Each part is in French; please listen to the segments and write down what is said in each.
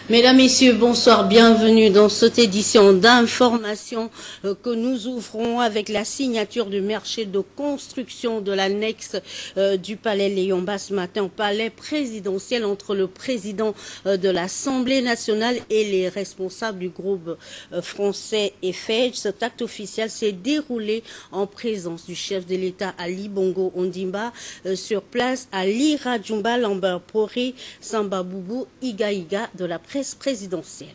Mesdames, Messieurs, bonsoir, bienvenue dans cette édition d'information que nous ouvrons avec la signature du marché de construction de l'annexe du palais Léon-Bas ce matin au palais présidentiel entre le président de l'Assemblée nationale et les responsables du groupe français Eiffage. Cet acte officiel s'est déroulé en présence du chef de l'État Ali Bongo Ondimba sur place à Lira Jumba Lambert Pori Samba Boubou Iga de la presse présidentielle.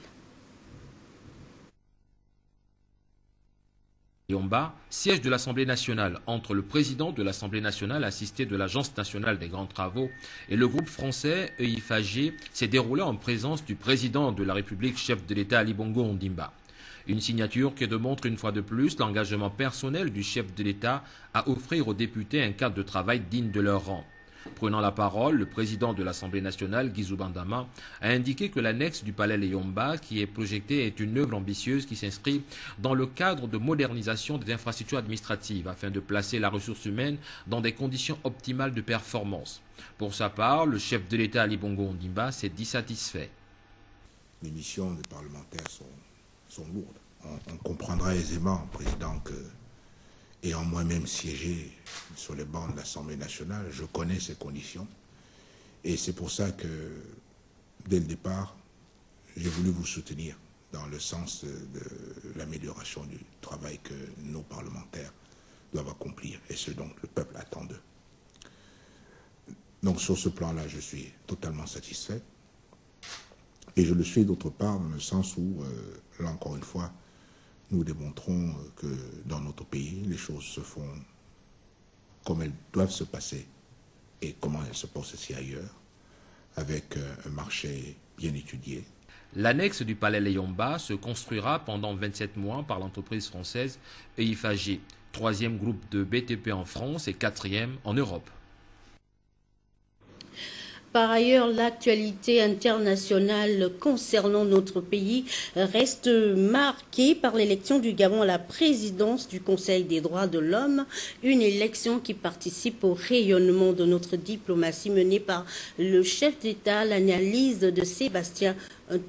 Yomba, siège de l'Assemblée nationale, entre le président de l'Assemblée nationale assisté de l'Agence nationale des grands travaux et le groupe français Eiffage, s'est déroulé en présence du président de la République, chef de l'État Ali Bongo Ondimba. Une signature qui démontre une fois de plus l'engagement personnel du chef de l'État à offrir aux députés un cadre de travail digne de leur rang. Prenant la parole, le président de l'Assemblée nationale, Guizou Bandama, a indiqué que l'annexe du palais Léon-Bas qui est projetée est une œuvre ambitieuse qui s'inscrit dans le cadre de modernisation des infrastructures administratives afin de placer la ressource humaine dans des conditions optimales de performance. Pour sa part, le chef de l'État Ali Bongo Ondimba s'est dit satisfait. Les missions des parlementaires sont lourdes. On comprendra aisément, Président, que ayant moi-même siégé sur les bancs de l'Assemblée nationale, je connais ces conditions. Et c'est pour ça que, dès le départ, j'ai voulu vous soutenir dans le sens de l'amélioration du travail que nos parlementaires doivent accomplir et ce dont le peuple attend d'eux. Donc sur ce plan-là, je suis totalement satisfait. Et je le suis d'autre part dans le sens où, là encore une fois, nous démontrons que dans notre pays, les choses se font comme elles doivent se passer et comment elles se passent aussi ailleurs, avec un marché bien étudié. L'annexe du palais Léon-Bas se construira pendant 27 mois par l'entreprise française Eiffage, troisième groupe de BTP en France et quatrième en Europe. Par ailleurs, l'actualité internationale concernant notre pays reste marquée par l'élection du Gabon à la présidence du Conseil des droits de l'homme, une élection qui participe au rayonnement de notre diplomatie menée par le chef d'État, l'analyse de Sébastien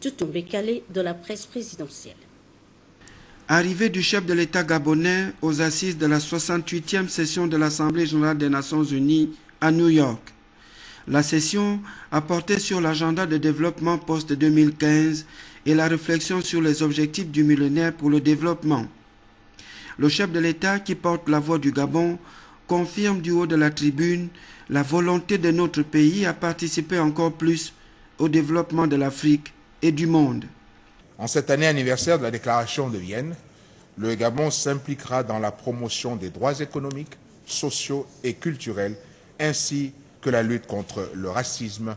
Toutombé-Calé de la presse présidentielle. Arrivée du chef de l'État gabonais aux assises de la 68e session de l'Assemblée générale des Nations unies à New York. La session a porté sur l'agenda de développement post-2015 et la réflexion sur les objectifs du millénaire pour le développement. Le chef de l'État qui porte la voix du Gabon confirme du haut de la tribune la volonté de notre pays à participer encore plus au développement de l'Afrique et du monde. En cette année anniversaire de la déclaration de Vienne, le Gabon s'impliquera dans la promotion des droits économiques, sociaux et culturels, ainsi que la lutte contre le racisme,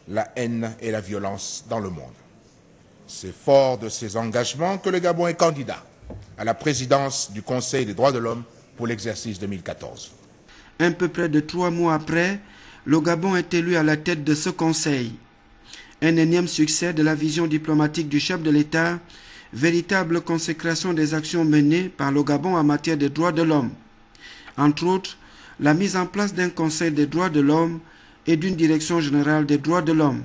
la haine et la violence dans le monde. C'est fort de ces engagements que le Gabon est candidat à la présidence du Conseil des droits de l'homme pour l'exercice 2014. Un peu près de 3 mois après, le Gabon est élu à la tête de ce Conseil. Un énième succès de la vision diplomatique du chef de l'État, véritable consécration des actions menées par le Gabon en matière de droits de l'homme. Entre autres, la mise en place d'un Conseil des droits de l'homme et d'une Direction générale des droits de l'homme.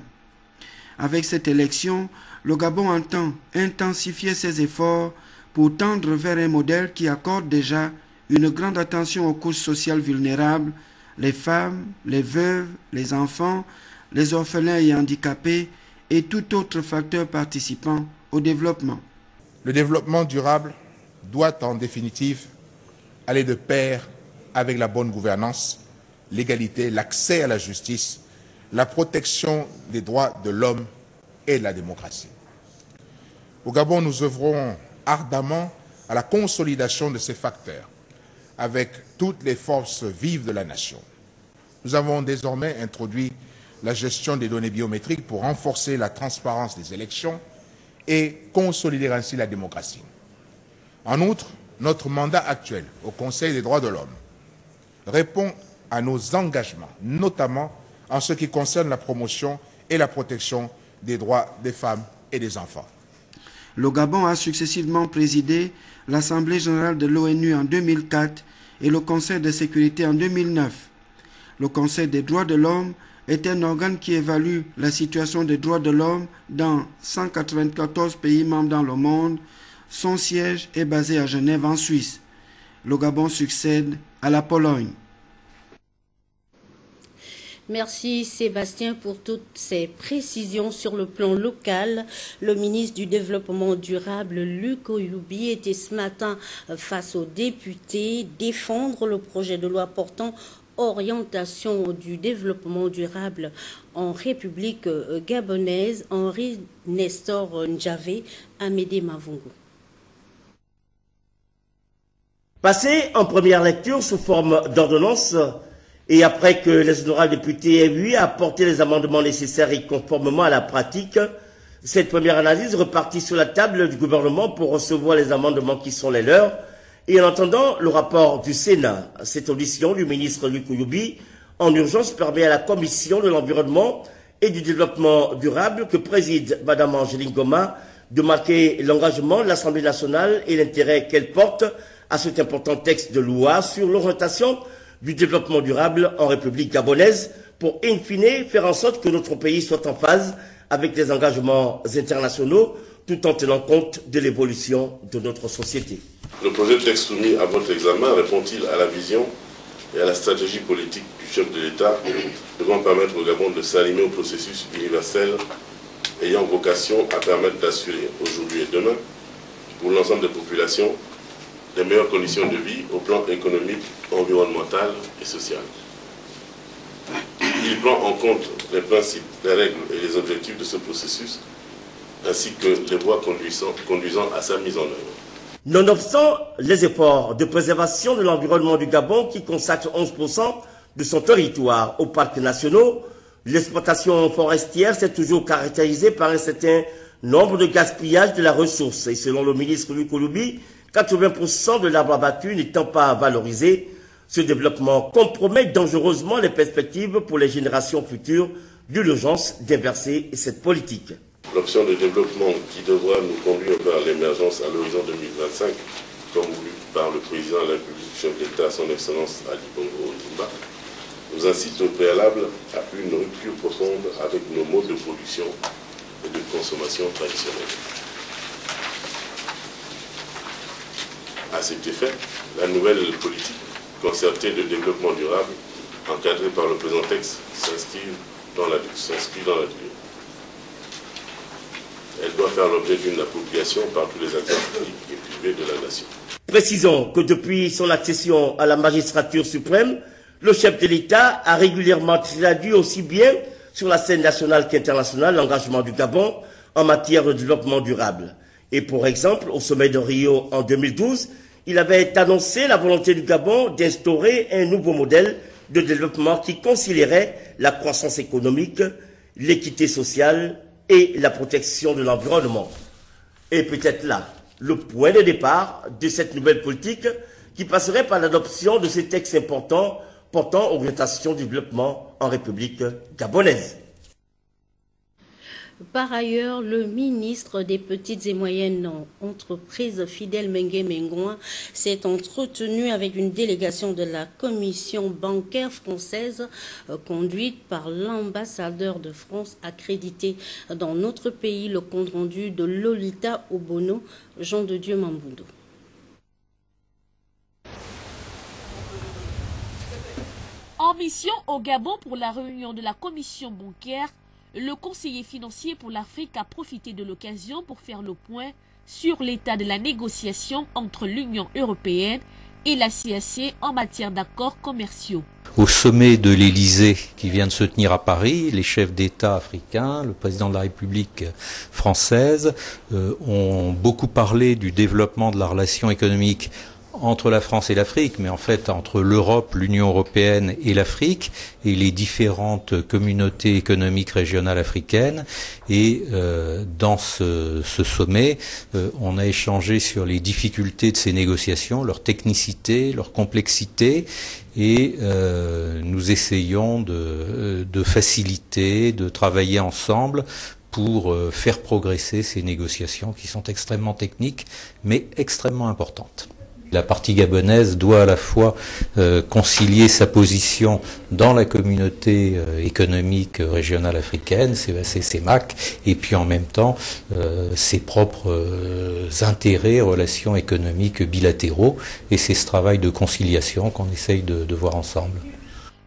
Avec cette élection, le Gabon entend intensifier ses efforts pour tendre vers un modèle qui accorde déjà une grande attention aux couches sociales vulnérables, les femmes, les veuves, les enfants, les orphelins et handicapés et tout autre facteur participant au développement. Le développement durable doit en définitive aller de pair avec la bonne gouvernance, l'égalité, l'accès à la justice, la protection des droits de l'homme et la démocratie. Au Gabon, nous œuvrons ardemment à la consolidation de ces facteurs avec toutes les forces vives de la nation. Nous avons désormais introduit la gestion des données biométriques pour renforcer la transparence des élections et consolider ainsi la démocratie. En outre, notre mandat actuel au Conseil des droits de l'homme répond à nos engagements, notamment en ce qui concerne la promotion et la protection des droits des femmes et des enfants. Le Gabon a successivement présidé l'Assemblée générale de l'ONU en 2004 et le Conseil de sécurité en 2009. Le Conseil des droits de l'homme est un organe qui évalue la situation des droits de l'homme dans 194 pays membres dans le monde. Son siège est basé à Genève en Suisse. Le Gabon succède à la Pologne. Merci Sébastien pour toutes ces précisions sur le plan local. Le ministre du Développement durable, Luc Oyoubi, était ce matin face aux députés défendre le projet de loi portant orientation du développement durable en République gabonaise. Henri Nestor Ndjavé, Amédée Mavungo. Passé en première lecture sous forme d'ordonnance, et après que les honorables députés aient eu à apporter les amendements nécessaires et conformément à la pratique, cette première analyse repartit sur la table du gouvernement pour recevoir les amendements qui sont les leurs. Et en attendant le rapport du Sénat, cette audition du ministre Luc Oyoubi en urgence permet à la Commission de l'Environnement et du Développement durable que préside Mme Angéline Goma de marquer l'engagement de l'Assemblée nationale et l'intérêt qu'elle porte à cet important texte de loi sur l'orientation du développement durable en République gabonaise pour, in fine, faire en sorte que notre pays soit en phase avec les engagements internationaux tout en tenant compte de l'évolution de notre société. Le projet de texte soumis à votre examen répond-il à la vision et à la stratégie politique du chef de l'État devant permettre au Gabon de s'aligner au processus universel ayant vocation à permettre d'assurer aujourd'hui et demain pour l'ensemble des populations des meilleures conditions de vie au plan économique, environnemental et social. Il prend en compte les principes, les règles et les objectifs de ce processus, ainsi que les voies conduisant à sa mise en œuvre. Nonobstant les efforts de préservation de l'environnement du Gabon qui consacre 11% de son territoire aux parcs nationaux, l'exploitation forestière s'est toujours caractérisée par un certain nombre de gaspillages de la ressource. Et selon le ministre Luc Oyoubi, 80% de l'arbre abattu n'étant pas valorisé, ce développement compromet dangereusement les perspectives pour les générations futures, d'où l'urgence d'inverser cette politique. L'option de développement qui devra nous conduire vers l'émergence à l'horizon 2025, comme voulu par le président de la République, chef d'État, son Excellence Ali Bongo Ondimba, nous incite au préalable à une rupture profonde avec nos modes de production et de consommation traditionnels. À cet effet, la nouvelle politique concertée de développement durable, encadrée par le présent texte, s'inscrit dans la durée. Elle doit faire l'objet d'une appropriation par tous les acteurs publics et privés de la nation. Précisons que depuis son accession à la magistrature suprême, le chef de l'État a régulièrement traduit aussi bien sur la scène nationale qu'internationale l'engagement du Gabon en matière de développement durable. Et pour exemple, au sommet de Rio en 2012, il avait annoncé la volonté du Gabon d'instaurer un nouveau modèle de développement qui concilierait la croissance économique, l'équité sociale et la protection de l'environnement. Et peut-être là, le point de départ de cette nouvelle politique qui passerait par l'adoption de ces textes importants portant orientation du développement en République gabonaise. Par ailleurs, le ministre des Petites et Moyennes Entreprises, Fidèle Mengue Mengoin, s'est entretenu avec une délégation de la Commission bancaire française conduite par l'ambassadeur de France accrédité dans notre pays, le compte-rendu de Lolita Obono, Jean de Dieu Mambundo. En mission au Gabon pour la réunion de la Commission bancaire, le conseiller financier pour l'Afrique a profité de l'occasion pour faire le point sur l'état de la négociation entre l'Union européenne et la CAC en matière d'accords commerciaux. Au sommet de l'Élysée qui vient de se tenir à Paris, les chefs d'État africains, le président de la République française ont beaucoup parlé du développement de la relation économique entre la France et l'Afrique, mais en fait entre l'Europe, l'Union européenne et l'Afrique, et les différentes communautés économiques régionales africaines. Et dans ce sommet, on a échangé sur les difficultés de ces négociations, leur technicité, leur complexité, et nous essayons de faciliter, de travailler ensemble pour faire progresser ces négociations qui sont extrêmement techniques, mais extrêmement importantes. La partie gabonaise doit à la fois concilier sa position dans la communauté économique régionale africaine, CEAC-CEMAC, et puis en même temps ses propres intérêts, relations économiques bilatéraux. Et c'est ce travail de conciliation qu'on essaye de voir ensemble.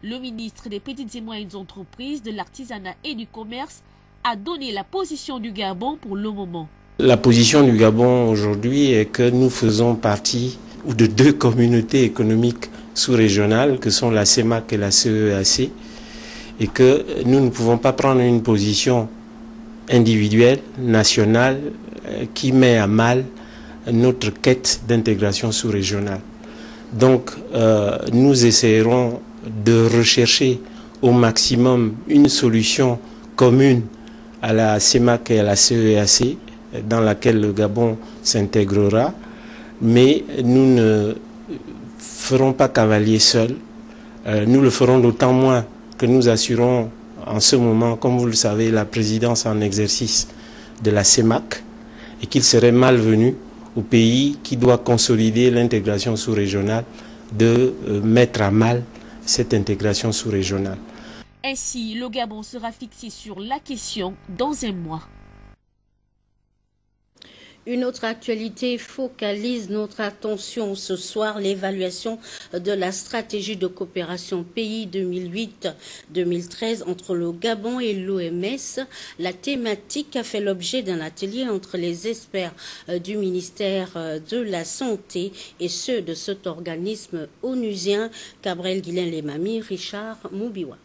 Le ministre des Petites et Moyennes Entreprises, de l'Artisanat et du Commerce a donné la position du Gabon pour le moment. La position du Gabon aujourd'hui est que nous faisons partie de deux communautés économiques sous-régionales que sont la CEMAC et la CEAC, et que nous ne pouvons pas prendre une position individuelle, nationale, qui met à mal notre quête d'intégration sous-régionale. Donc nous essayerons de rechercher au maximum une solution commune à la CEMAC et à la CEAC, dans laquelle le Gabon s'intégrera, mais nous ne ferons pas cavalier seul. Nous le ferons d'autant moins que nous assurons en ce moment, comme vous le savez, la présidence en exercice de la CEMAC, et qu'il serait malvenu au pays qui doit consolider l'intégration sous-régionale de mettre à mal cette intégration sous-régionale. Ainsi, le Gabon sera fixé sur la question dans un mois. Une autre actualité focalise notre attention ce soir, l'évaluation de la stratégie de coopération pays 2008-2013 entre le Gabon et l'OMS. La thématique a fait l'objet d'un atelier entre les experts du ministère de la Santé et ceux de cet organisme onusien. Gabriel Guilain-Lemami, Richard Moubiwa.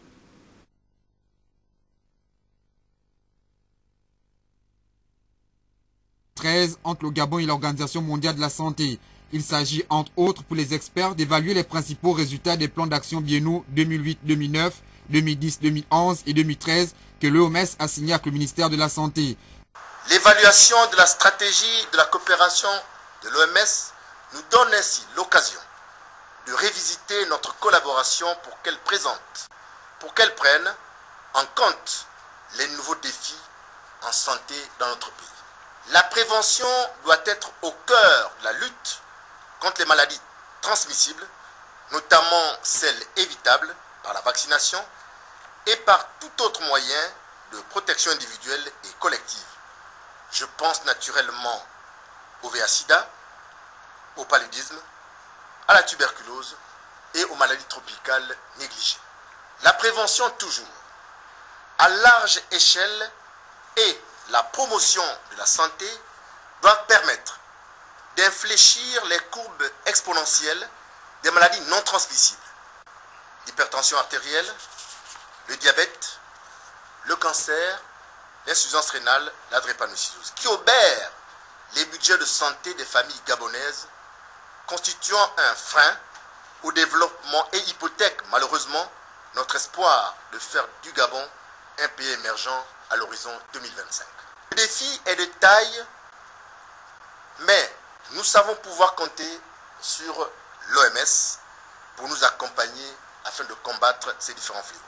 Entre le Gabon et l'Organisation mondiale de la santé. Il s'agit entre autres pour les experts d'évaluer les principaux résultats des plans d'action biennaux 2008-2009, 2010-2011 et 2013 que l'OMS a signé avec le ministère de la Santé. L'évaluation de la stratégie de la coopération de l'OMS nous donne ainsi l'occasion de révisiter notre collaboration pour qu'elle prenne en compte les nouveaux défis en santé dans notre pays. La prévention doit être au cœur de la lutte contre les maladies transmissibles, notamment celles évitables par la vaccination et par tout autre moyen de protection individuelle et collective. Je pense naturellement au VIH/SIDA, au paludisme, à la tuberculose et aux maladies tropicales négligées. La prévention toujours, à large échelle, et la promotion de la santé doivent permettre d'infléchir les courbes exponentielles des maladies non transmissibles, l'hypertension artérielle, le diabète, le cancer, l'insuffisance rénale, la drépanocytose, qui obèrent les budgets de santé des familles gabonaises, constituant un frein au développement et hypothèquent malheureusement notre espoir de faire du Gabon un pays émergent à l'horizon 2025. Le défi est de taille, mais nous savons pouvoir compter sur l'OMS pour nous accompagner afin de combattre ces différents fléaux.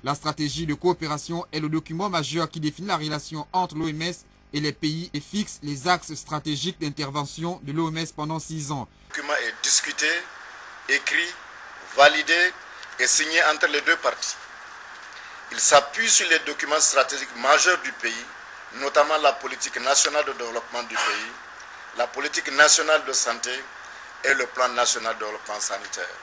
La stratégie de coopération est le document majeur qui définit la relation entre l'OMS et les pays et fixe les axes stratégiques d'intervention de l'OMS pendant 6 ans. Le document est discuté, écrit, validé et signé entre les deux parties. Il s'appuie sur les documents stratégiques majeurs du pays, notamment la politique nationale de développement du pays, la politique nationale de santé et le plan national de développement sanitaire.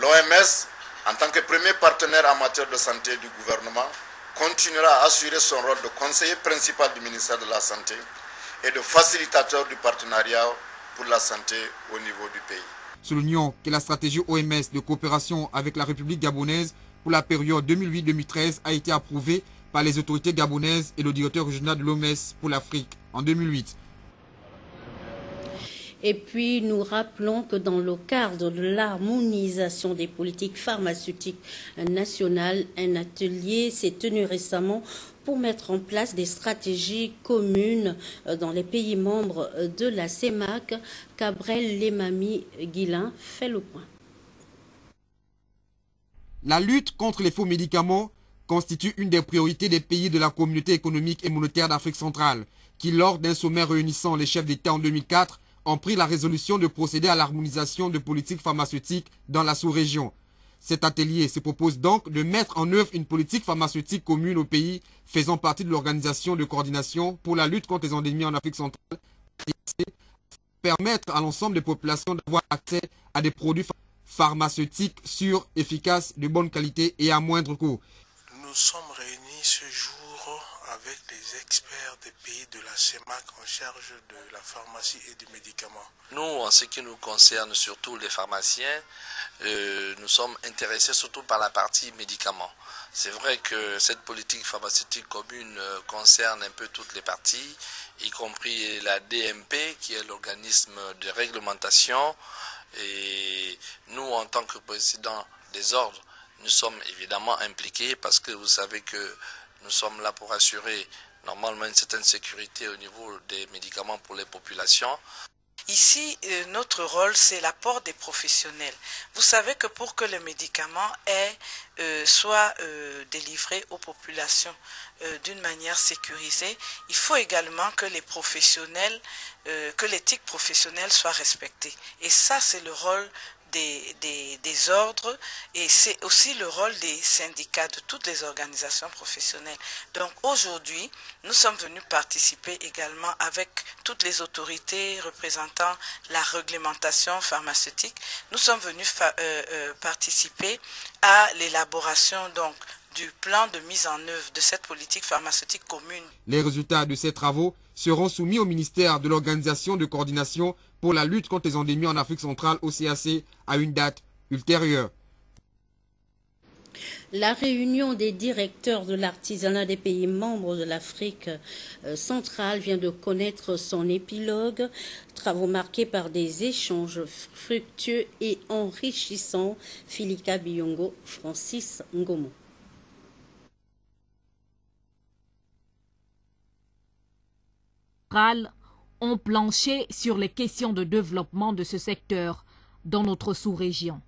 L'OMS, en tant que premier partenaire en matière de santé du gouvernement, continuera à assurer son rôle de conseiller principal du ministère de la Santé et de facilitateur du partenariat pour la santé au niveau du pays. Soulignons que la stratégie OMS de coopération avec la République gabonaise pour la période 2008-2013 a été approuvée par les autorités gabonaises et le directeur régional de l'OMS pour l'Afrique en 2008. Et puis, nous rappelons que dans le cadre de l'harmonisation des politiques pharmaceutiques nationales, un atelier s'est tenu récemment pour mettre en place des stratégies communes dans les pays membres de la CEMAC. Gabriel Lemami Guilain fait le point. La lutte contre les faux médicaments constitue une des priorités des pays de la Communauté économique et monétaire d'Afrique centrale, qui, lors d'un sommet réunissant les chefs d'État en 2004, ont pris la résolution de procéder à l'harmonisation de politiques pharmaceutiques dans la sous-région. Cet atelier se propose donc de mettre en œuvre une politique pharmaceutique commune au pays faisant partie de l'Organisation de coordination pour la lutte contre les endémies en Afrique centrale, permettre à l'ensemble des populations d'avoir accès à des produits pharmaceutiques sûrs, efficaces, de bonne qualité et à moindre coût. Nous sommes réunis ce jour avec les experts des pays de la CEMAC en charge de la pharmacie et des médicaments. Nous, en ce qui nous concerne, surtout les pharmaciens, nous sommes intéressés surtout par la partie médicaments. C'est vrai que cette politique pharmaceutique commune concerne un peu toutes les parties, y compris la DMP, qui est l'organisme de réglementation. Et nous, en tant que président des ordres, nous sommes évidemment impliqués parce que vous savez que nous sommes là pour assurer normalement une certaine sécurité au niveau des médicaments pour les populations. Ici, notre rôle, c'est l'apport des professionnels. Vous savez que pour que le médicament soit délivré aux populations d'une manière sécurisée, il faut également que les professionnels, que l'éthique professionnelle soit respectée. Et ça, c'est le rôle des ordres et c'est aussi le rôle des syndicats, de toutes les organisations professionnelles. Donc aujourd'hui, nous sommes venus participer également avec toutes les autorités représentant la réglementation pharmaceutique. Nous sommes venus participer à l'élaboration donc du plan de mise en œuvre de cette politique pharmaceutique commune. Les résultats de ces travaux seront soumis au ministère de l'Organisation de coordination pour la lutte contre les endémies en Afrique centrale, au CAC, à une date ultérieure. La réunion des directeurs de l'artisanat des pays membres de l'Afrique centrale vient de connaître son épilogue. Travaux marqués par des échanges fructueux et enrichissants. Filika Biyongo, Francis Ngomo. Ont planché sur les questions de développement de ce secteur dans notre sous-région.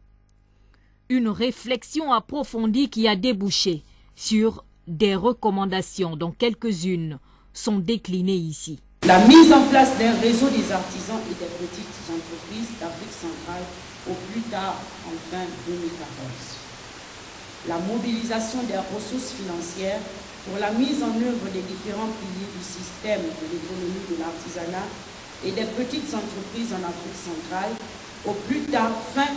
Une réflexion approfondie qui a débouché sur des recommandations dont quelques-unes sont déclinées ici. La mise en place d'un réseau des artisans et des petites entreprises d'Afrique centrale au plus tard en fin 2014. La mobilisation des ressources financières pour la mise en œuvre des différents piliers du système de l'économie de l'artisanat et des petites entreprises en Afrique centrale, au plus tard fin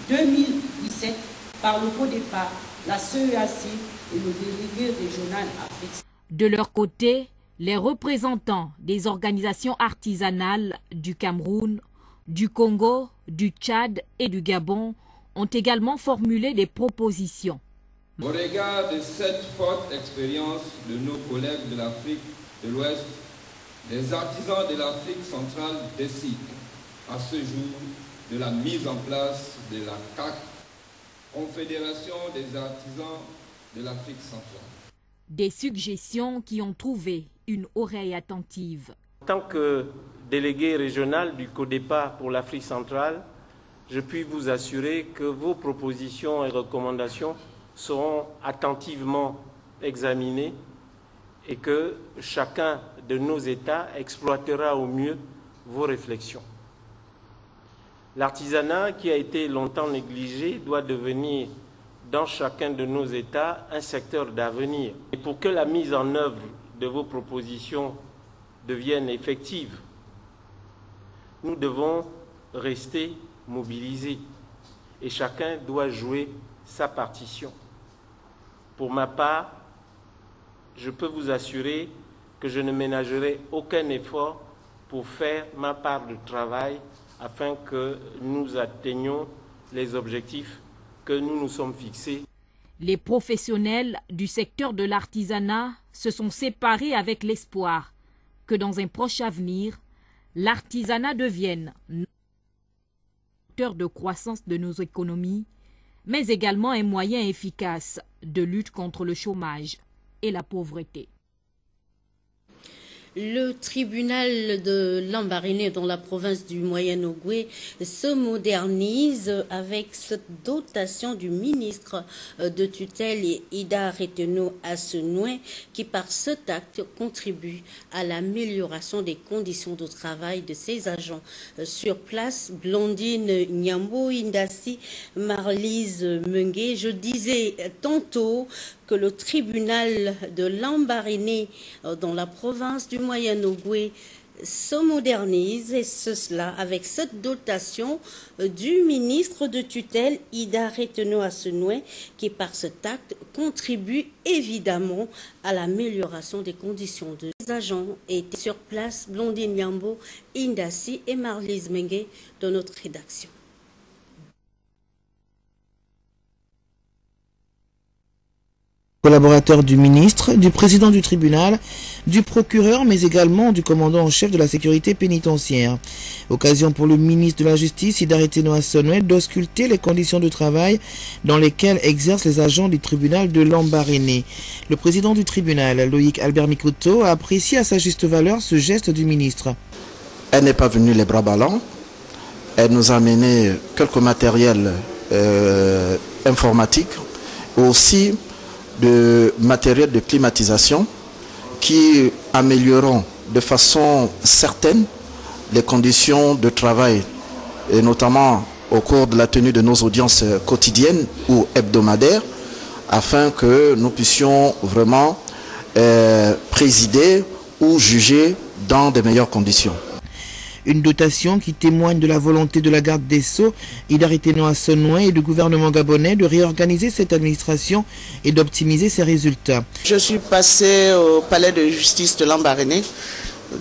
2017, par le co-départ, la CEAC et le délégué régional Afrique. De leur côté, les représentants des organisations artisanales du Cameroun, du Congo, du Tchad et du Gabon ont également formulé des propositions. Au regard de cette forte expérience de nos collègues de l'Afrique de l'Ouest, les artisans de l'Afrique centrale décident à ce jour de la mise en place de la CAC, Confédération des artisans de l'Afrique centrale. Des suggestions qui ont trouvé une oreille attentive. En tant que délégué régional du CODEPA pour l'Afrique centrale, je puis vous assurer que vos propositions et recommandations seront attentivement examinés et que chacun de nos États exploitera au mieux vos réflexions. L'artisanat, qui a été longtemps négligé, doit devenir dans chacun de nos États un secteur d'avenir. Et pour que la mise en œuvre de vos propositions devienne effective, nous devons rester mobilisés et chacun doit jouer sa partition. Pour ma part, je peux vous assurer que je ne ménagerai aucun effort pour faire ma part de travail afin que nous atteignions les objectifs que nous nous sommes fixés. Les professionnels du secteur de l'artisanat se sont séparés avec l'espoir que dans un proche avenir, l'artisanat devienne un facteur de croissance de nos économies, mais également un moyen efficace de lutte contre le chômage et la pauvreté. Le tribunal de Lambaréné dans la province du Moyen-Ogooué se modernise avec cette dotation du ministre de tutelle Ida Reteno Assenoué qui par cet acte contribue à l'amélioration des conditions de travail de ses agents. Sur place, Blondine Nyambo Indassi, Marlise Mengue, je disais tantôt que le tribunal de Lambaréné dans la province du Moyen-Ogooué se modernise et cela avec cette dotation du ministre de tutelle Ida Reteno Assenoué qui par cet acte contribue évidemment à l'amélioration des conditions de les agents. Étaient sur place Blondine Nyambo Indassi et Marlise Mengue de notre rédaction. Collaborateurs du ministre, du président du tribunal, du procureur, mais également du commandant en chef de la sécurité pénitentiaire. Occasion pour le ministre de la Justice, Ida Reteno Assenoué, d'ausculter les conditions de travail dans lesquelles exercent les agents du tribunal de Lambaréné. Le président du tribunal, Loïc Albert Mikoto, a apprécié à sa juste valeur ce geste du ministre. Elle n'est pas venue les bras ballants. Elle nous a amené quelques matériels informatiques, aussi de matériel de climatisation qui amélioreront de façon certaine les conditions de travail, et notamment au cours de la tenue de nos audiences quotidiennes ou hebdomadaires, afin que nous puissions vraiment présider ou juger dans de meilleures conditions. Une dotation qui témoigne de la volonté de la garde des Sceaux, Ida Reteno Assenoué et du gouvernement gabonais de réorganiser cette administration et d'optimiser ses résultats. Je suis passé au palais de justice de Lambaréné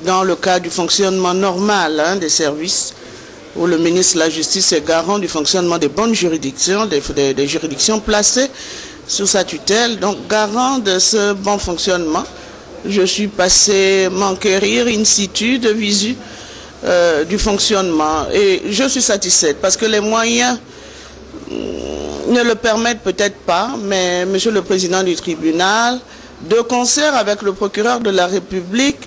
dans le cadre du fonctionnement normal des services où le ministre de la Justice est garant du fonctionnement des bonnes juridictions, des juridictions placées sous sa tutelle, donc garant de ce bon fonctionnement. Je suis passé m'enquérir in situ de visu du fonctionnement et je suis satisfaite parce que les moyens ne le permettent peut-être pas, mais monsieur le président du tribunal, de concert avec le procureur de la République,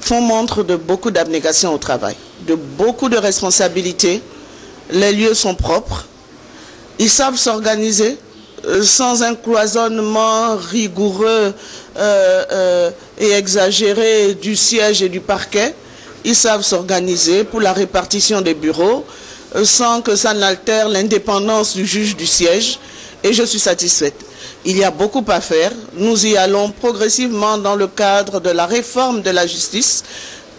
font montre de beaucoup d'abnégation au travail, de beaucoup de responsabilité. Les lieux sont propres, ils savent s'organiser sans un cloisonnement rigoureux et exagéré du siège et du parquet. Ils savent s'organiser pour la répartition des bureaux sans que ça n'altère l'indépendance du juge du siège. Et je suis satisfaite. Il y a beaucoup à faire. Nous y allons progressivement dans le cadre de la réforme de la justice,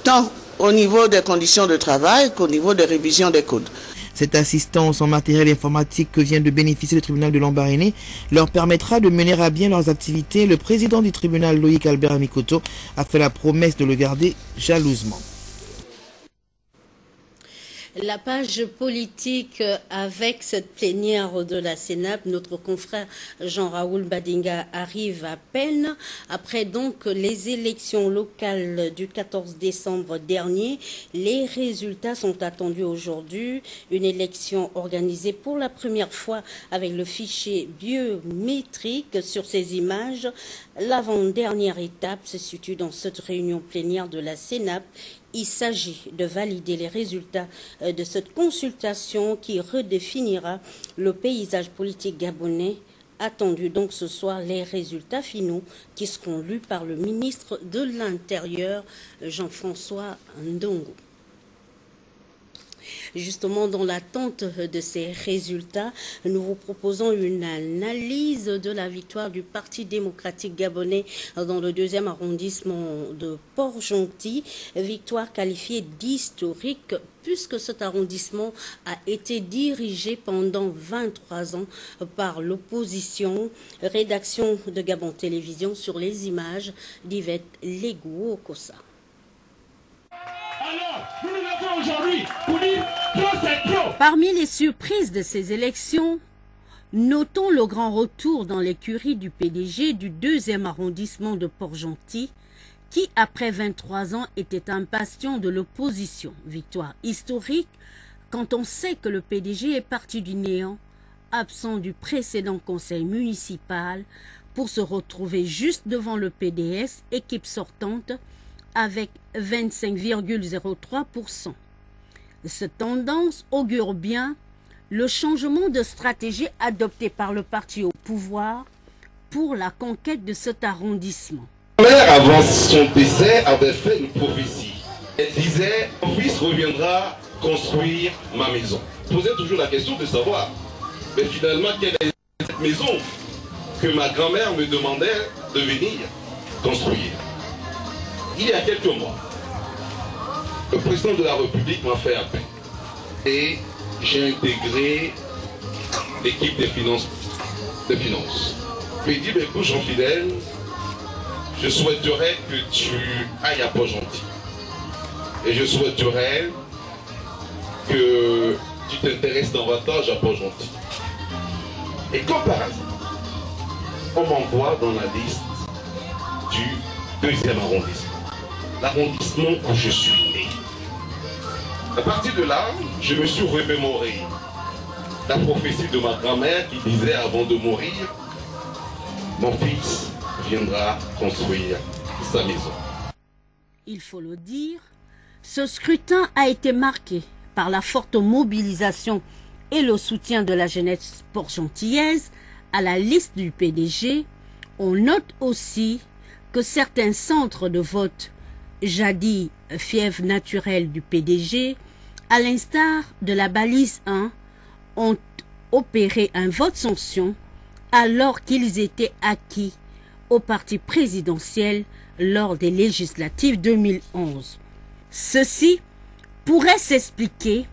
tant au niveau des conditions de travail qu'au niveau des révisions des codes. Cette assistance en matériel informatique que vient de bénéficier le tribunal de Lambaréné leur permettra de mener à bien leurs activités. Le président du tribunal, Loïc Albert Mikoto, a fait la promesse de le garder jalousement. La page politique avec cette plénière de la CENAP, notre confrère Jean-Raoul Badinga arrive à peine après donc les élections locales du 14 décembre dernier. Les résultats sont attendus aujourd'hui. Une élection organisée pour la première fois avec le fichier biométrique sur ces images. L'avant-dernière étape se situe dans cette réunion plénière de la CENAP. Il s'agit de valider les résultats de cette consultation qui redéfinira le paysage politique gabonais. Attendu donc ce soir les résultats finaux qui seront lus par le ministre de l'Intérieur, Jean-François Ndongo. Justement, dans l'attente de ces résultats, nous vous proposons une analyse de la victoire du Parti démocratique gabonais dans le 2e arrondissement de Port-Gentil. Victoire qualifiée d'historique puisque cet arrondissement a été dirigé pendant 23 ans par l'opposition. Rédaction de Gabon Télévision sur les images d'Yvette Legou-Okosa. Alors, nous nous levons aujourd'hui pour dire trop c'est trop. Parmi les surprises de ces élections, notons le grand retour dans l'écurie du PDG du 2e arrondissement de Port-Gentil, qui, après 23 ans, était un bastion de l'opposition. Victoire historique quand on sait que le PDG est parti du néant, absent du précédent conseil municipal, pour se retrouver juste devant le PDS, équipe sortante, avec 25,03%. Cette tendance augure bien le changement de stratégie adopté par le parti au pouvoir pour la conquête de cet arrondissement. Ma mère, avant son décès, avait fait une prophétie. Elle disait, mon fils reviendra construire ma maison. Je posais toujours la question de savoir, mais finalement, quelle est cette maison que ma grand-mère me demandait de venir construire. Il y a quelques mois, le président de la République m'a fait appel et j'ai intégré l'équipe des finances. Je lui ai dit, mais écoute Jean-Fidèle, je souhaiterais que tu ailles à Port-Gentil. Et je souhaiterais que tu t'intéresses davantage à Port-Gentil. Et comme par hasard, on m'envoie dans la liste du 2e arrondissement. L'arrondissement où je suis né. À partir de là, je me suis remémoré la prophétie de ma grand-mère qui disait avant de mourir, mon fils viendra construire sa maison. Il faut le dire, ce scrutin a été marqué par la forte mobilisation et le soutien de la jeunesse port-gentillaise à la liste du PDG. On note aussi que certains centres de vote, jadis fief naturel du PDG, à l'instar de la balise 1, ont opéré un vote sanction alors qu'ils étaient acquis au parti présidentiel lors des législatives 2011. Ceci pourrait s'expliquer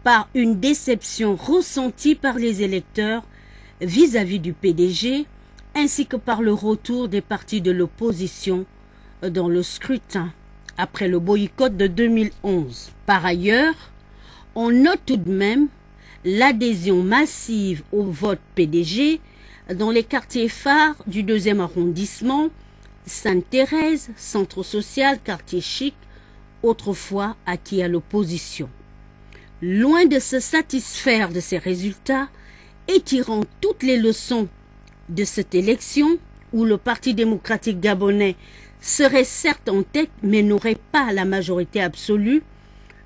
par une déception ressentie par les électeurs vis-à-vis du PDG, ainsi que par le retour des partis de l'opposition dans le scrutin après le boycott de 2011. Par ailleurs, on note tout de même l'adhésion massive au vote PDG dans les quartiers phares du 2e arrondissement, Sainte-Thérèse, Centre social, quartier chic, autrefois acquis à l'opposition. Loin de se satisfaire de ces résultats et tirant toutes les leçons de cette élection, où le Parti démocratique gabonais serait certes en tête mais n'aurait pas la majorité absolue,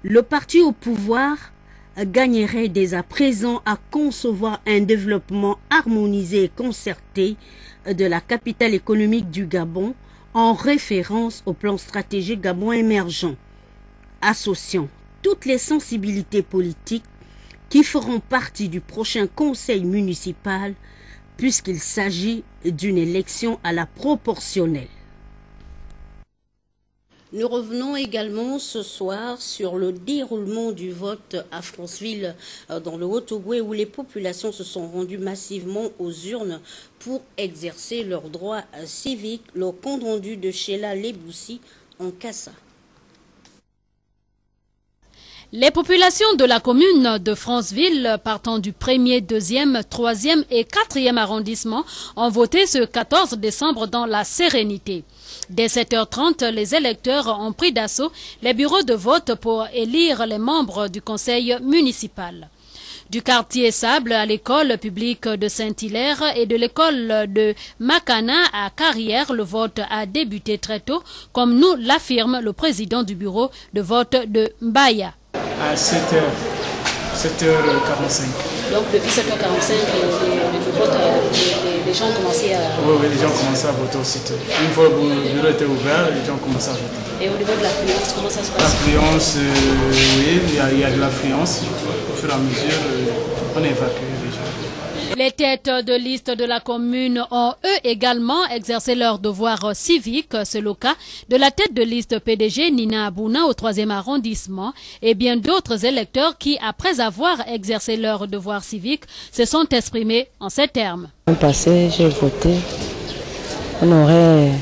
le parti au pouvoir gagnerait dès à présent à concevoir un développement harmonisé et concerté de la capitale économique du Gabon en référence au plan stratégique Gabon émergent, associant toutes les sensibilités politiques qui feront partie du prochain conseil municipal puisqu'il s'agit d'une élection à la proportionnelle. Nous revenons également ce soir sur le déroulement du vote à Franceville dans le Haut-Ogooué où les populations se sont rendues massivement aux urnes pour exercer leurs droits civiques. Le compte rendu de Sheila Leboussi en Kassa. Les populations de la commune de Franceville, partant du 1er, 2e, 3e et 4e arrondissement, ont voté ce 14 décembre dans la sérénité. Dès 7h30, les électeurs ont pris d'assaut les bureaux de vote pour élire les membres du conseil municipal. Du quartier Sable à l'école publique de Saint-Hilaire et de l'école de Makana à Carrière, le vote a débuté très tôt, comme nous l'affirme le président du bureau de vote de Mbaya. À 7h45. Donc depuis 7h45, les gens ont commencé à... Oui, les gens ont commencé à voter aussitôt. Une fois que le bureau était ouvert, les gens ont commencé à voter. Et au niveau de l'affluence, comment ça se passe? L'affluence, oui, il y a de l'affluence. Au fur et à mesure, on évacue les gens. Les têtes de liste de la commune ont eux également exercé leur devoir civique. C'est le cas de la tête de liste PDG Nina Abouna au 3e arrondissement et bien d'autres électeurs qui, après avoir exercé leur devoir civique, se sont exprimés en ces termes. L'an passé, j'ai voté, on aurait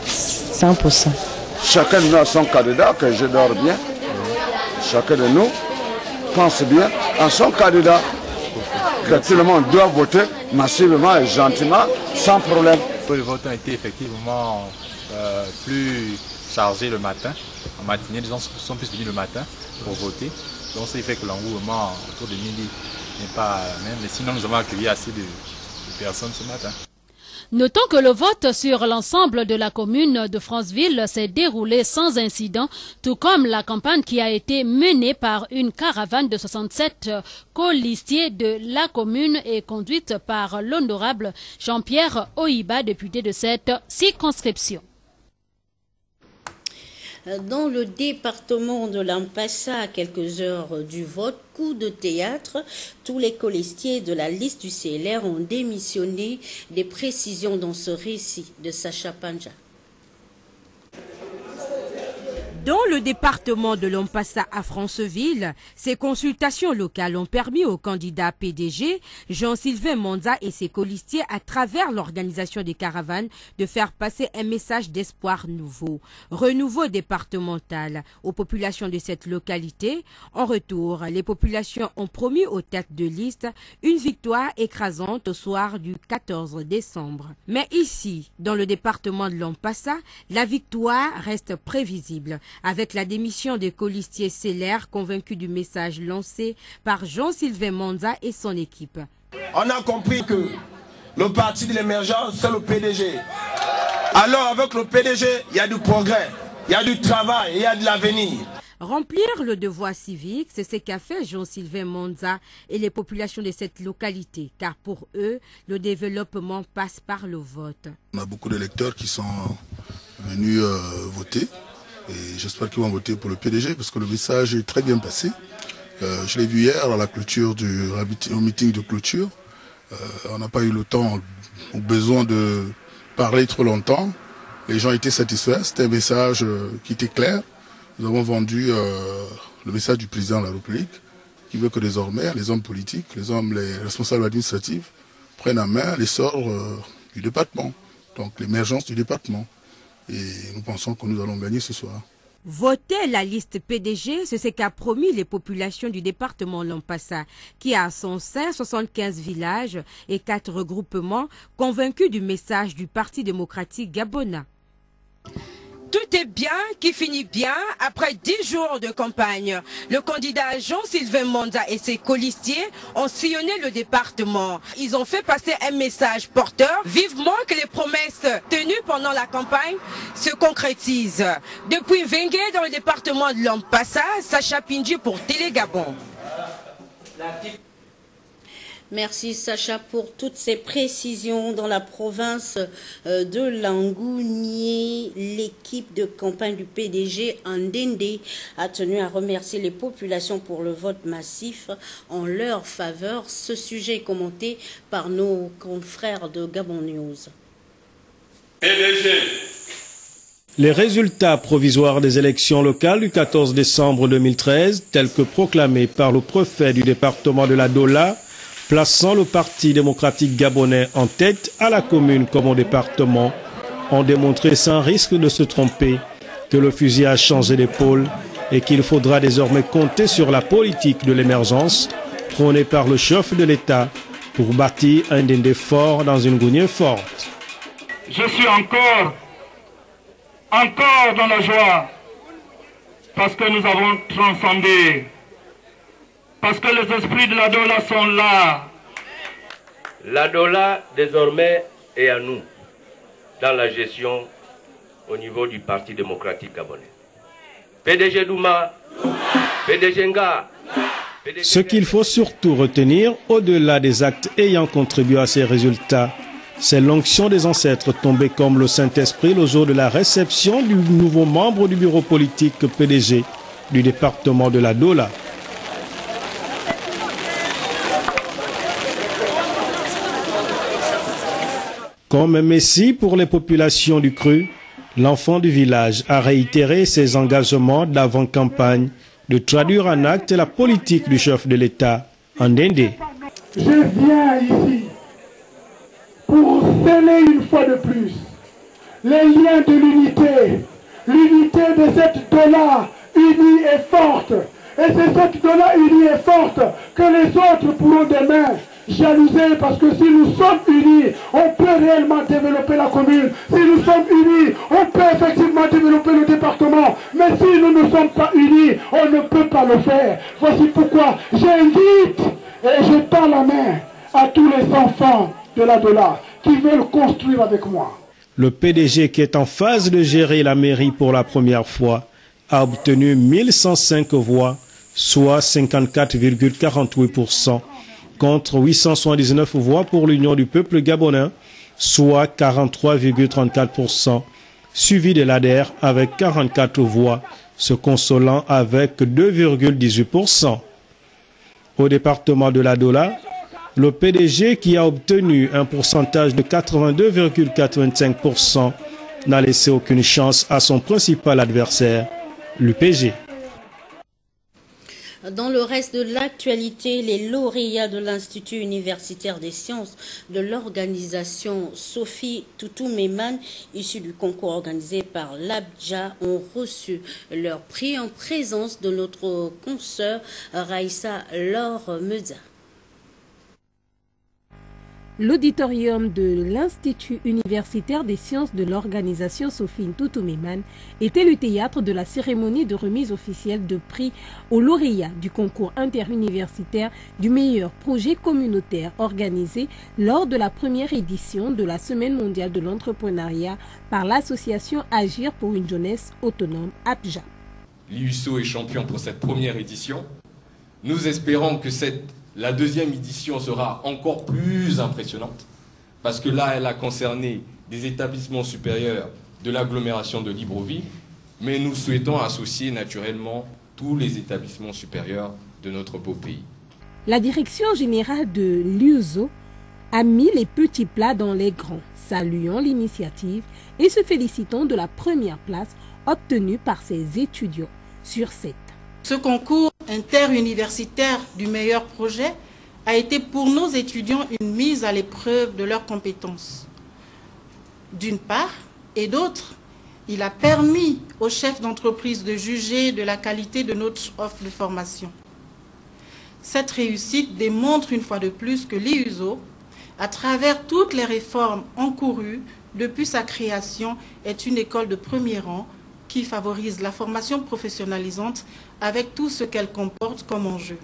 100%. Chacun de nous a son candidat, que je dors bien. Chacun de nous pense bien à son candidat. Que tout le monde doit voter massivement et gentiment, sans problème. Le vote a été effectivement plus chargé le matin. En matinée, les gens sont plus venus le matin pour voter. Donc ça fait que l'engouement autour de midi n'est pas le même. Mais sinon, nous avons accueilli assez de personnes ce matin. Notons que le vote sur l'ensemble de la commune de Franceville s'est déroulé sans incident, tout comme la campagne qui a été menée par une caravane de 67 colistiers de la commune et conduite par l'honorable Jean-Pierre Oïba, député de cette circonscription. Dans le département de l'Ampassa, à quelques heures du vote, coup de théâtre, tous les colistiers de la liste du CLR ont démissionné. Des précisions dans ce récit de Sacha Panja. Dans le département de l'Ampassa à Franceville, ces consultations locales ont permis au candidat PDG, Jean-Sylvain Monza et ses colistiers, à travers l'organisation des caravanes, de faire passer un message d'espoir nouveau, renouveau départemental aux populations de cette localité. En retour, les populations ont promis aux têtes de liste une victoire écrasante au soir du 14 décembre. Mais ici, dans le département de l'Ampassa, la victoire reste prévisible, avec la démission des colistiers CLR convaincus du message lancé par Jean-Sylvain Monza et son équipe. On a compris que le parti de l'émergence, c'est le PDG. Alors avec le PDG, il y a du progrès, il y a du travail, il y a de l'avenir. Remplir le devoir civique, c'est ce qu'a fait Jean-Sylvain Monza et les populations de cette localité, car pour eux, le développement passe par le vote. On a beaucoup d'électeurs qui sont venus voter. Et j'espère qu'ils vont voter pour le PDG parce que le message est très bien passé. Je l'ai vu hier à la clôture au meeting de clôture. On n'a pas eu le temps ou besoin de parler trop longtemps. Les gens étaient satisfaits. C'était un message qui était clair. Nous avons vendu le message du président de la République qui veut que désormais les hommes politiques, les responsables administratifs prennent en main l'essor du département, donc l'émergence du département. Et nous pensons que nous allons gagner ce soir. Voter la liste PDG, c'est ce qu'a promis les populations du département Lampassa, qui a à son sein 75 villages et 4 regroupements convaincus du message du Parti démocratique gabonais. Tout est bien qui finit bien après 10 jours de campagne. Le candidat Jean-Sylvain Monza et ses colistiers ont sillonné le département. Ils ont fait passer un message porteur, vivement que les promesses tenues pendant la campagne se concrétisent. Depuis Vengue, dans le département de l'Ampassa, Sacha Pindji pour Télé Gabon. Merci Sacha pour toutes ces précisions. Dans la province de Langounié, l'équipe de campagne du PDG Ndende a tenu à remercier les populations pour le vote massif en leur faveur. Ce sujet est commenté par nos confrères de Gabon News. PDG. Les résultats provisoires des élections locales du 14 décembre 2013, tels que proclamés par le préfet du département de la Dola, plaçant le Parti démocratique gabonais en tête à la commune comme au département, ont démontré sans risque de se tromper que le fusil a changé d'épaule et qu'il faudra désormais compter sur la politique de l'émergence prônée par le chef de l'État pour bâtir un Ndende fort dans une Gounié forte. Je suis encore dans la joie parce que nous avons transcendé. Parce que les esprits de la Dola sont là. La Dola, désormais, est à nous, dans la gestion au niveau du Parti démocratique gabonais. PDG Douma, PDG Nga. Ce qu'il faut surtout retenir, au-delà des actes ayant contribué à ces résultats, c'est l'onction des ancêtres tombée comme le Saint-Esprit le jour de la réception du nouveau membre du bureau politique PDG du département de la Dola. Comme un messie pour les populations du Cru, l'enfant du village a réitéré ses engagements d'avant-campagne de traduire en acte la politique du chef de l'État, Ndende. Je viens ici pour sceller une fois de plus les liens de l'unité de cette Dola unie et forte. Et c'est cette Dola unie et forte que les autres pourront demain jalouser, parce que si nous sommes unis, on peut réellement développer la commune. Si nous sommes unis, on peut effectivement développer le département. Mais si nous ne sommes pas unis, on ne peut pas le faire. Voici pourquoi j'invite et je tends la main à tous les enfants de la Dola qui veulent construire avec moi. Le PDG, qui est en phase de gérer la mairie pour la première fois, a obtenu 1105 voix, soit 54,48%, contre 879 voix pour l'Union du peuple gabonais, soit 43,34%, suivi de l'ADER avec 44 voix, se consolant avec 2,18%. Au département de la Dola, le PDG, qui a obtenu un pourcentage de 82,85%, n'a laissé aucune chance à son principal adversaire, l'UPG. Dans le reste de l'actualité, les lauréats de l'Institut universitaire des sciences de l'organisation Sophie Toutouméman, issus du concours organisé par l'ABJA, ont reçu leur prix en présence de notre consoeur Raïssa Laure Meza. L'auditorium de l'Institut universitaire des sciences de l'organisation Sophie Toutouméman était le théâtre de la cérémonie de remise officielle de prix aux lauréats du concours interuniversitaire du meilleur projet communautaire organisé lors de la première édition de la Semaine mondiale de l'entrepreneuriat par l'association Agir pour une jeunesse autonome ABJA. L'IUSO est champion pour cette première édition. Nous espérons que la deuxième édition sera encore plus impressionnante parce que là, elle a concerné des établissements supérieurs de l'agglomération de Libreville, mais nous souhaitons associer naturellement tous les établissements supérieurs de notre beau pays. La direction générale de l'IUSO a mis les petits plats dans les grands, saluant l'initiative et se félicitant de la première place obtenue par ses étudiants sur 7. Ce concours interuniversitaire du meilleur projet a été pour nos étudiants une mise à l'épreuve de leurs compétences. D'une part, et d'autre, il a permis aux chefs d'entreprise de juger de la qualité de notre offre de formation. Cette réussite démontre une fois de plus que l'IUSO, à travers toutes les réformes encourues depuis sa création, est une école de premier rang qui favorise la formation professionnalisante avec tout ce qu'elle comporte comme enjeu.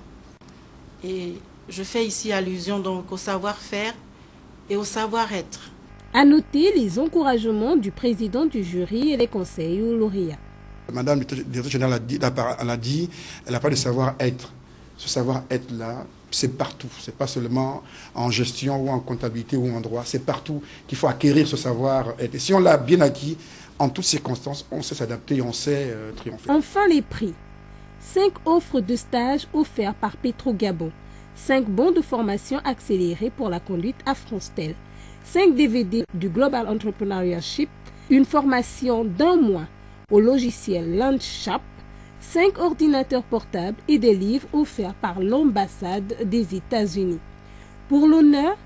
Et je fais ici allusion donc au savoir-faire et au savoir-être. À noter les encouragements du président du jury et les conseils aux lauréats. Madame le directeur général a dit, elle n'a pas de savoir-être. Ce savoir-être-là, c'est partout. Ce n'est pas seulement en gestion ou en comptabilité ou en droit. C'est partout qu'il faut acquérir ce savoir-être. Et si on l'a bien acquis, en toutes circonstances, on sait s'adapter, on sait triompher. Enfin, les prix. 5 offres de stage offertes par Petro Gabon. 5 bons de formation accélérés pour la conduite à Frontstel. 5 DVD du Global Entrepreneurship. Une formation d'1 mois au logiciel Landshap. 5 ordinateurs portables et des livres offerts par l'ambassade des États-Unis. Pour l'honneur,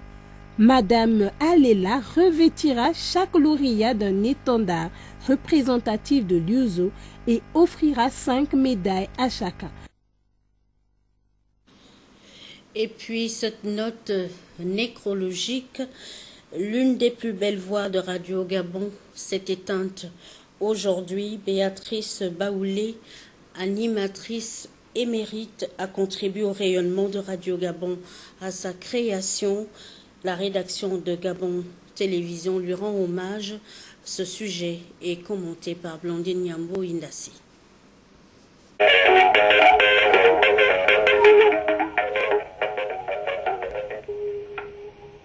Madame Alela revêtira chaque lauréat d'un étendard représentatif de l'IUSO et offrira 5 médailles à chacun. Et puis cette note nécrologique, l'une des plus belles voix de Radio Gabon s'est éteinte aujourd'hui. Béatrice Baoulé, animatrice émérite, a contribué au rayonnement de Radio Gabon. À sa création, la rédaction de Gabon Télévision lui rend hommage. Ce sujet est commenté par Blandine Nyambo Indassi.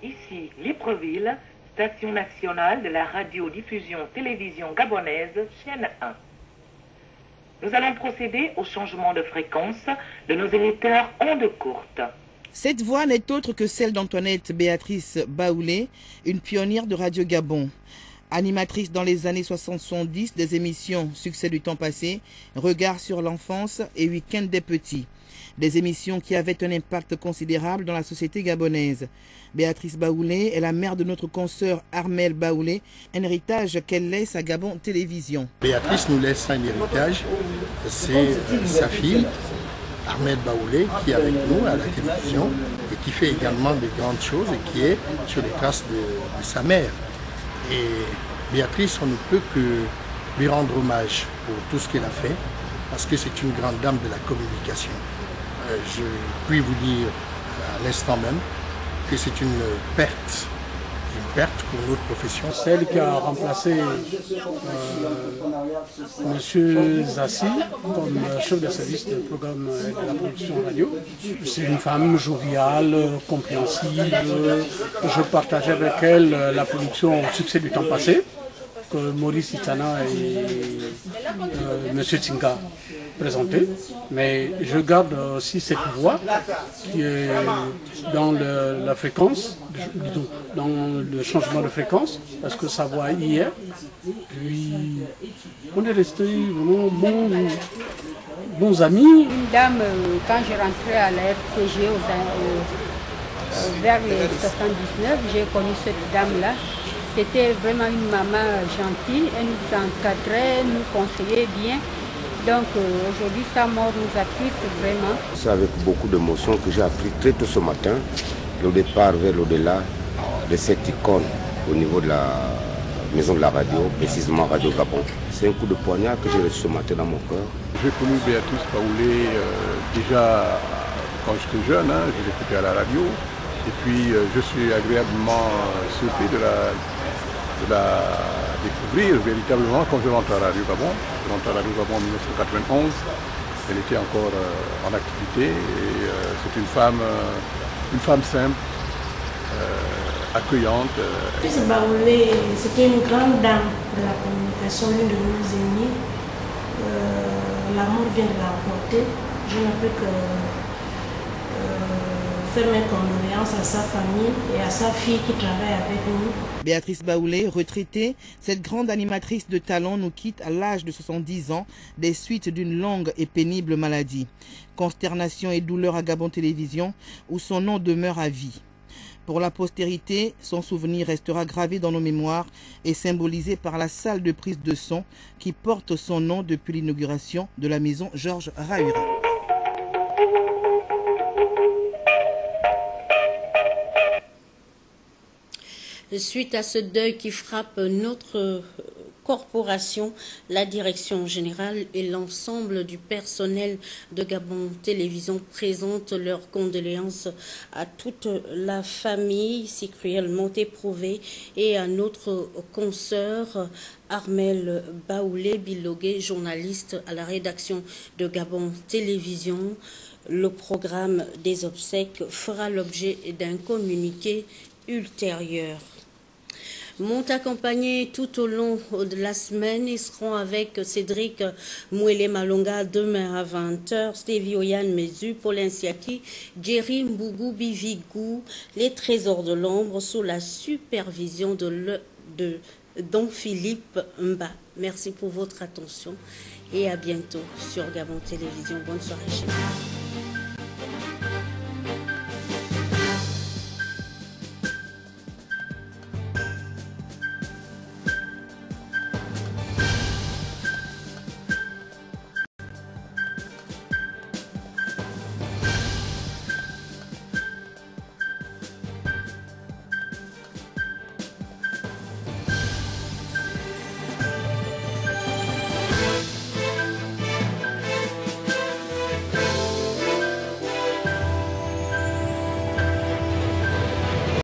Ici Libreville, station nationale de la radiodiffusion télévision gabonaise, chaîne 1. Nous allons procéder au changement de fréquence de nos émetteurs ondes courtes. Cette voix n'est autre que celle d'Antoinette Béatrice Baoulé, une pionnière de Radio Gabon. Animatrice dans les années 70 des émissions Succès du temps passé, Regard sur l'enfance et Week-end des petits. Des émissions qui avaient un impact considérable dans la société gabonaise. Béatrice Baoulé est la mère de notre consoeur Armelle Baoulé, un héritage qu'elle laisse à Gabon Télévision. Béatrice nous laisse un héritage, c'est sa fille, Armelle Baoulé, qui est avec nous à la télévision et qui fait également de grandes choses et qui est sur les traces de sa mère. Et Béatrice, on ne peut que lui rendre hommage pour tout ce qu'elle a fait, parce que c'est une grande dame de la communication. Je puis vous dire à l'instant même que c'est une perte une perte pour notre profession. Celle qui a remplacé M. Zassi comme chef de service du programme de la production radio. C'est une femme joviale, compréhensive. Je partageais avec elle la production au succès du temps passé que Maurice Itana et M. Tsinga présentaient. Mais je garde aussi cette voix qui est dans la fréquence, dans le changement de fréquence, parce que sa voix hier, puis on est restés vraiment bons amis. Une dame, quand je rentrais à la RTG vers les 79, j'ai connu cette dame-là. C'était vraiment une maman gentille, elle nous encadrait, nous conseillait bien. Donc aujourd'hui, sa mort nous attriste vraiment. C'est avec beaucoup d'émotion que j'ai appris très tôt ce matin le départ vers l'au-delà de cette icône au niveau de la maison de la radio, précisément Radio Gabon. C'est un coup de poignard que j'ai reçu ce matin dans mon cœur. J'ai connu Béatrice Baoulé déjà quand j'étais jeune, je l'écoutais à la radio. Et puis je suis agréablement surpris de la découvrir véritablement quand je rentre à Radio Gabon. Je rentre à Radio Gabon en 1991. Elle était encore en activité et c'est une femme simple, accueillante. Béatrice Baoulé, c'était une grande dame de la communication, l'une de nos aînées. L'amour vient de la rencontrer. Je ne peux que faire mes condoléances à sa famille et à sa fille qui travaille avec nous. Béatrice Baoulé, retraitée, cette grande animatrice de talent nous quitte à l'âge de 70 ans des suites d'une longue et pénible maladie. Consternation et douleur à Gabon Télévision, où son nom demeure à vie. Pour la postérité, son souvenir restera gravé dans nos mémoires et symbolisé par la salle de prise de son qui porte son nom depuis l'inauguration de la maison Georges Rahura. Suite à ce deuil qui frappe notre corporation, la direction générale et l'ensemble du personnel de Gabon Télévision présentent leurs condoléances à toute la famille si cruellement éprouvée et à notre consoeur Armel Baoulé Bilogué, journaliste à la rédaction de Gabon Télévision. Le programme des obsèques fera l'objet d'un communiqué ultérieur. M'ont accompagné tout au long de la semaine. Ils seront avec Cédric Mouélé Malonga demain à 20h, Stevie Oyan Mezu, Paulin Siaki, Jerry Mbougou Bivigou, les Trésors de l'Ombre sous la supervision de Don Philippe Mba. Merci pour votre attention et à bientôt sur Gabon Télévision. Bonne soirée chez vous.